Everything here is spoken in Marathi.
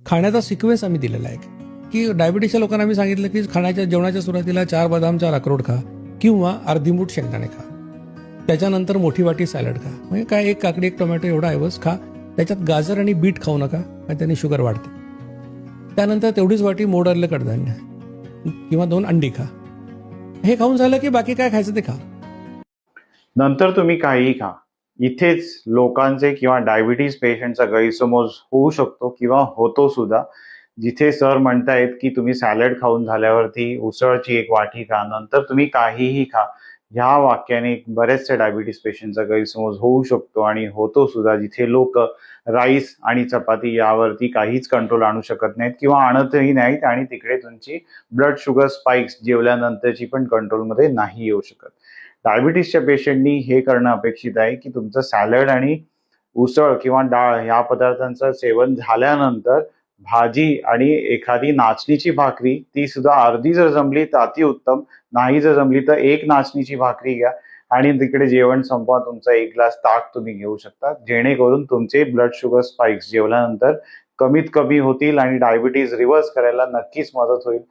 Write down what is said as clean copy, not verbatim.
खाण्याचा सिक्वेन्स आम्ही दिलेला आहे की डायबिटीसच्या लोकांना आम्ही सांगितलं की जेवणाच्या सुरुवातीला 4 बदाम 4 अक्रोड खा किंवा अर्धी मूठ शेंगदाणे खा. त्याच्यानंतर मोठी वाटी सॅलड खा. म्हणजे काय, एक काकडी एक टोमॅटो एवढा ऐवज खा. त्याच्यात गाजर आणि बीट खाऊ नका, आणि त्याने शुगर वाढते. त्यानंतर तेवढीच वाटी मोडरले कडधान्य किंवा 2 अंडी खा. हे खाऊन झालं की बाकी काय खायचं ते खा. नंतर तुम्ही काहीही खा. इथेच लोकांचे किंवा डायबिटीज पेशंटचा गैरसमज होऊ शकतो किंवा होतो सुद्धा. जिथे सर म्हणतायत की तुम्ही सॅलड खाऊन झाल्यावरती उसळची एक वाटी खा, नंतर तुम्ही काहीही खा, ह्या वाक्याने बरेचसे डायबिटीज पेशंटचा गैरसमज होऊ शकतो आणि होतो सुद्धा. जिथे लोक राईस आणि चपाती यावरती काहीच कंट्रोल आणू शकत नाहीत किंवा आणतही नाहीत, आणि तिकडे तुमची ब्लड शुगर स्पाइक्स जेवल्यानंतरची पण कंट्रोलमध्ये नाही येऊ शकत. डायबिटीसच्या पेशंटनी हे करणं अपेक्षित आहे की तुमचं सॅलड आणि उसळ किंवा डाळ ह्या पदार्थांचं सेवन झाल्यानंतर भाजी आणि एखादी नाचणीची भाकरी, ती सुद्धा अर्धी जर जमली तर अतिउत्तम, नाही जर जमली तर एक नाचणीची भाकरी घ्या आणि तिकडे जेवण संपवा. तुमचा 1 ग्लास ताक तुम्ही घेऊ शकता, जेणेकरून तुमचे ब्लड शुगर स्पाइक्स जेवल्यानंतर कमीत कमी होतील आणि डायबिटीज रिव्हर्स करायला नक्कीच मदत होईल.